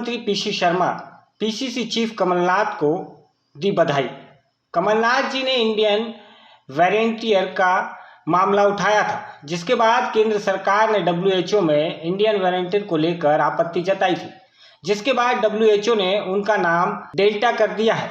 मंत्री PC Sharma PCC chief Kamal Nath को दी बधाई। कमलनाथ जी ने इंडियन वेरिएंटियर का मामला उठाया था, जिसके बाद केंद्र सरकार ने डब्ल्यूएचओ में इंडियन वेरिएंटियर को लेकर आपत्ति जताई थी, जिसके बाद डब्ल्यूएचओ ने उनका नाम डेल्टा कर दिया है।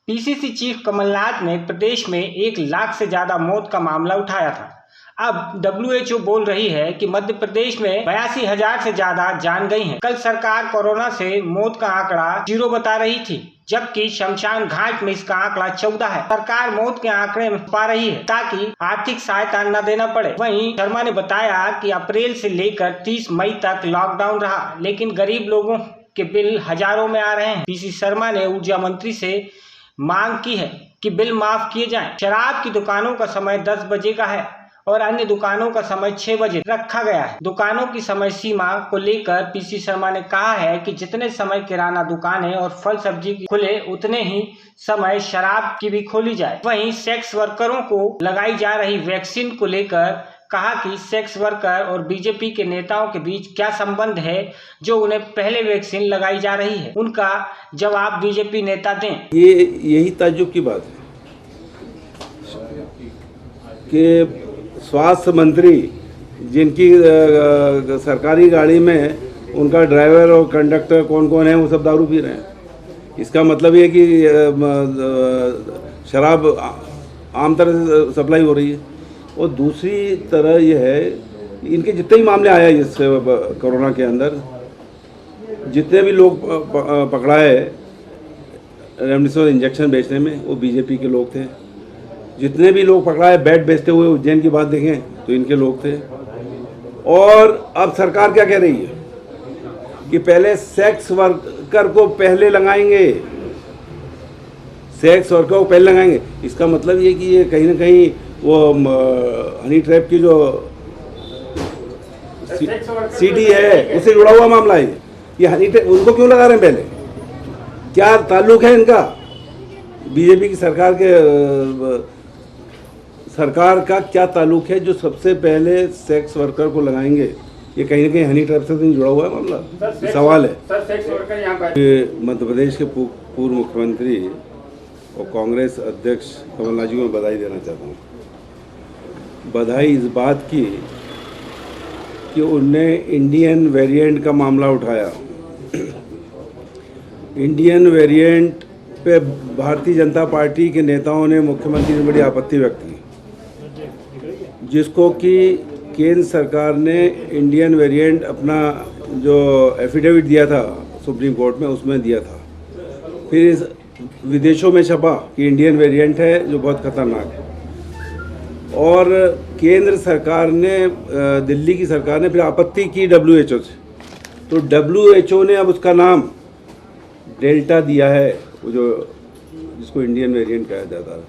पीसीसी चीफ कमलनाथ ने प्रदेश में 1 लाख से ज़्यादा मौत का मामला उठाया था। अब डब्ल्यूएचओ बोल रही है कि मध्य प्रदेश में 82,000 से ज्यादा जान गई हैं। कल सरकार कोरोना से मौत का आंकड़ा 0 बता रही थी, जबकि शमशान घाट में इसका आंकड़ा 14 है। सरकार मौत के आंकड़े में पा रही है ताकि आर्थिक सहायता न देना पड़े। वहीं शर्मा ने बताया कि अप्रैल से लेकर 30 मई तक लॉकडाउन रहा, लेकिन गरीब लोगों के बिल हजारों में आ रहे हैं। पीसी शर्मा ने ऊर्जा मंत्री से मांग की है कि बिल माफ किए जाएं। शराब की दुकानों का समय 10 बजे का है और अन्य दुकानों का समय 6 बजे रखा गया है। दुकानों की समय सीमा को लेकर पीसी शर्मा ने कहा है कि जितने समय किराना दुकानें और फल सब्जी की खुले, उतने ही समय शराब की भी खोली जाए। वहीं सेक्स वर्करों को लगाई जा रही वैक्सीन को लेकर कहा कि सेक्स वर्कर और बीजेपी के नेताओं के बीच क्या संबंध है जो उन्हें पहले वैक्सीन लगाई जा रही है। उनका जवाब बीजेपी नेता दें। यही ताज्जुब की बात है कि स्वास्थ्य मंत्री जिनकी सरकारी गाड़ी में उनका ड्राइवर और कंडक्टर कौन कौन है, वो सब दारू पी रहे हैं। इसका मतलब ये कि शराब आम तरह से सप्लाई हो रही है। और दूसरी तरह यह है, इनके जितने भी मामले आए हैं इस कोरोना के अंदर, जितने भी लोग पकड़ाए रेमडेसिविर इंजेक्शन बेचने में, वो बीजेपी के लोग थे। जितने भी लोग पकड़ाए बेड बेचते हुए, उज्जैन की बात देखें तो इनके लोग थे। और अब सरकार क्या कह रही है कि पहले सेक्स वर्कर को पहले लगाएंगे, सेक्स वर्कर को पहले लगाएंगे। इसका मतलब ये कि ये कहीं ना कहीं वो हनी ट्रैप की जो सीडी है उससे जुड़ा हुआ मामला है। ये हनी ट्रैप उनको क्यों लगा रहे हैं पहले? क्या ताल्लुक है इनका बीजेपी की सरकार का क्या ताल्लुक है जो सबसे पहले सेक्स वर्कर को लगाएंगे? ये कहीं ना कहीं हनी ट्रैप से नहीं जुड़ा हुआ है मामला। सवाल है सर, सेक्स वर्कर यहाँ पर मध्य प्रदेश के पूर्व मुख्यमंत्री और कांग्रेस अध्यक्ष कमलनाथ जी को बधाई देना चाहता हूँ। बधाई इस बात की कि उनने इंडियन वेरिएंट का मामला उठाया। इंडियन वेरिएंट पे भारतीय जनता पार्टी के नेताओं ने मुख्यमंत्री ने बड़ी आपत्ति व्यक्त की, जिसको कि केंद्र सरकार ने इंडियन वेरिएंट अपना जो एफिडेविट दिया था सुप्रीम कोर्ट में, उसमें दिया था। फिर इस विदेशों में छपा कि इंडियन वेरिएंट है जो बहुत खतरनाक है। और केंद्र सरकार ने, दिल्ली की सरकार ने फिर आपत्ति की डब्ल्यूएचओ से, तो डब्ल्यूएचओ ने अब उसका नाम डेल्टा दिया है, वो जो जिसको इंडियन वेरिएंट कहा जाता है।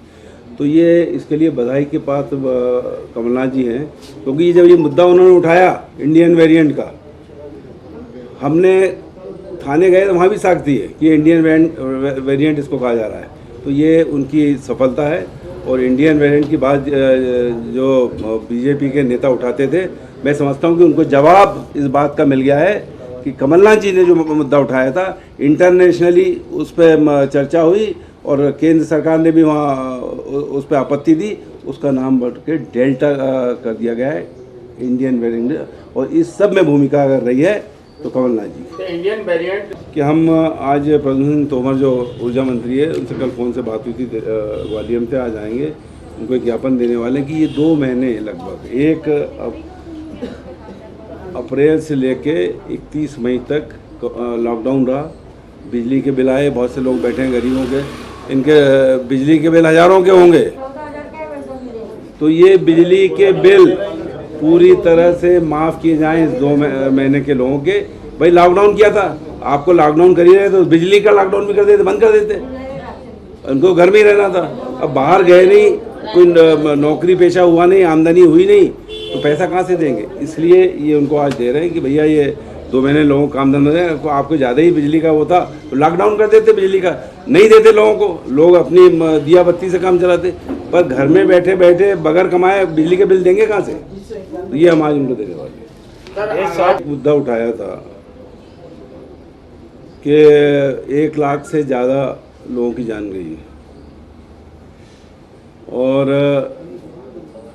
तो ये इसके लिए बधाई के पात्र कमलनाथ जी हैं, क्योंकि जब ये मुद्दा उन्होंने उठाया इंडियन वेरिएंट का, हमने थाने गए तो वहाँ भी साख दी है कि इंडियन वेरिएंट इसको कहा जा रहा है। तो ये उनकी सफलता है। और इंडियन वेरिएंट की बात जो बीजेपी के नेता उठाते थे, मैं समझता हूँ कि उनको जवाब इस बात का मिल गया है कि कमलनाथ जी ने जो मुद्दा उठाया था, इंटरनेशनली उस पर चर्चा हुई और केंद्र सरकार ने भी वहाँ उस पर आपत्ति दी। उसका नाम बढ़ के डेल्टा कर दिया गया है, इंडियन वेरिएंट। और इस सब में भूमिका कर रही है तो कमलनाथ जी। इंडियन वेरिएंट कि हम आज प्रद्युम्न सिंह तोमर जो ऊर्जा मंत्री है, उनसे कल फ़ोन से बात हुई थी ग्वालियर से। आज आएंगे, उनको एक ज्ञापन देने वाले हैं कि ये 2 महीने लगभग, 1 अप्रैल से लेके 31 मई तक लॉकडाउन रहा। बिजली के बिल आए, बहुत से लोग बैठे हैं गरीबों के, इनके बिजली के बिल हज़ारों के होंगे। तो ये बिजली के बिल पूरी तरह से माफ़ किए जाएं इस 2 महीने के लोगों के। भाई लॉकडाउन किया था, आपको लॉकडाउन कर ही रहे तो बिजली का लॉकडाउन भी कर देते, बंद कर देते। उनको घर में ही रहना था। अब बाहर गए नहीं, कोई नौकरी पेशा हुआ नहीं, आमदनी हुई नहीं, तो पैसा कहाँ से देंगे? इसलिए ये उनको आज दे रहे हैं कि भैया ये 2 महीने लोगों को काम धंधा दें। तो आपको ज़्यादा ही बिजली का वो था तो लॉकडाउन कर देते, बिजली का नहीं देते लोगों को, लोग अपनी दिया बत्ती से काम चलाते। पर घर में बैठे बैठे बगैर कमाए बिजली के बिल देंगे कहाँ से? तो ये हम आज उनको देने वाले हैं। मुद्दा उठाया था कि 1 लाख से ज़्यादा लोगों की जान गई है और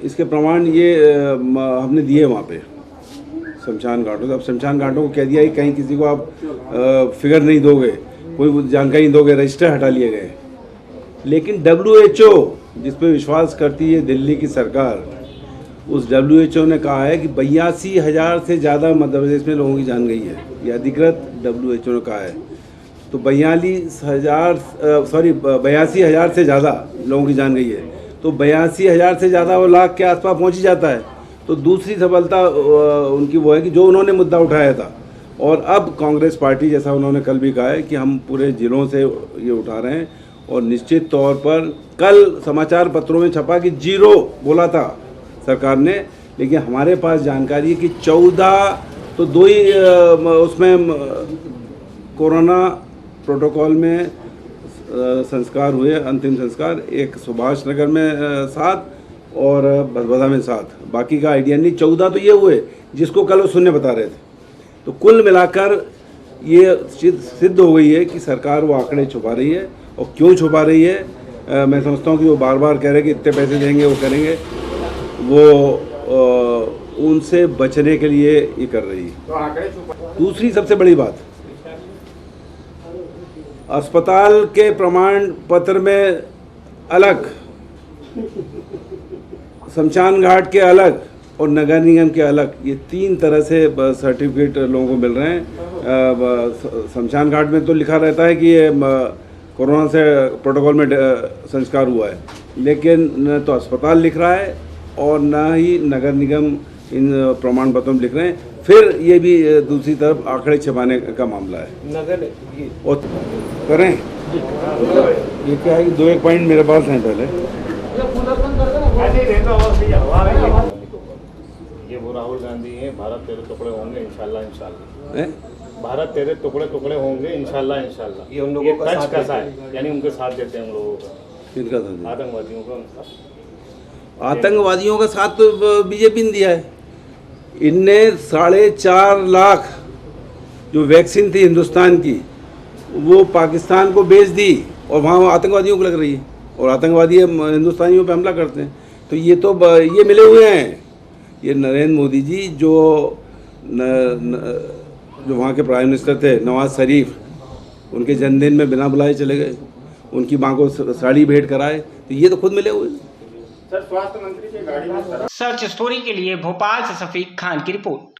इसके प्रमाण ये हमने दिए वहाँ पे शमशान घाटों से। अब शमशान घाटों को कह दिया कि कहीं किसी को आप फिगर नहीं दोगे, कोई जानकारी नहीं दोगे, रजिस्टर हटा लिए गए। लेकिन WHO जिस पे विश्वास करती है दिल्ली की सरकार, उस WHO ने कहा है कि 82,000 से ज़्यादा मध्य प्रदेश में लोगों की जान गई है। ये अधिकृत WHO ने कहा है। तो 82,000 से ज़्यादा लोगों की जान गई है। तो 82,000 से ज़्यादा वो लाख के आसपास पहुंच ही जाता है। तो दूसरी सफलता उनकी वो है कि जो उन्होंने मुद्दा उठाया था, और अब कांग्रेस पार्टी, जैसा उन्होंने कल भी कहा है कि हम पूरे ज़िलों से ये उठा रहे हैं, और निश्चित तौर पर कल समाचार पत्रों में छपा कि 0 बोला था सरकार ने, लेकिन हमारे पास जानकारी है कि 14 तो 2 ही उसमें कोरोना प्रोटोकॉल में संस्कार हुए, अंतिम संस्कार, एक सुभाष नगर में 7 और भदभदा में 7, बाकी का आइडिया नहीं। 14 तो ये हुए जिसको कल वो शून्य बता रहे थे। तो कुल मिलाकर ये सिद्ध हो गई है कि सरकार वो आंकड़े छुपा रही है। और क्यों छुपा रही है, मैं समझता हूँ कि वो बार बार कह रहे हैं कि इतने पैसे देंगे, वो करेंगे, वो उनसे बचने के लिए ये कर रही है। दूसरी सबसे बड़ी बात, अस्पताल के प्रमाण पत्र में अलग, शमशान घाट के अलग और नगर निगम के अलग, ये 3 तरह से सर्टिफिकेट लोगों को मिल रहे हैं। शमशान घाट में तो लिखा रहता है कि ये कोरोना से प्रोटोकॉल में संस्कार हुआ है, लेकिन न तो अस्पताल लिख रहा है और न ही नगर निगम इन प्रमाण पत्रों में लिख रहे हैं। फिर ये भी दूसरी तरफ आंकड़े छपाने का मामला है। नगर और करें ये क्या है कि 2-1 पॉइंट मेरे पास हैं पहले। ये वो राहुल गांधी हैं, भारत तेरे टुकड़े होंगे इंशाल्लाह इंशाल्लाह, भारत तेरे टुकड़े टुकड़े होंगे इंशाल्लाह इंशाल्लाह। ये उन लोगों का साथ कैसा है, यानी उनके साथ देते हैं हम लोगों का, किनका साथ? आतंकवादियों का। उनका आतंकवादियों का साथ तो बीजेपी ने दिया है। इनने 4.5 लाख जो वैक्सीन थी हिंदुस्तान की, वो पाकिस्तान को बेच दी और वहाँ आतंकवादियों को लग रही है, और आतंकवादी हिंदुस्तानियों पे हमला करते हैं। तो ये मिले हुए हैं। ये नरेंद्र मोदी जी जो वहाँ के प्राइम मिनिस्टर थे, नवाज शरीफ, उनके जन्मदिन में बिना बुलाए चले गए, उनकी माँ को साड़ी भेंट कराए, तो ये तो खुद मिले हुए हैं। सर, स्वास्थ्य मंत्री की गाड़ी में सर्च स्टोरी के लिए भोपाल से शफीक खान की रिपोर्ट।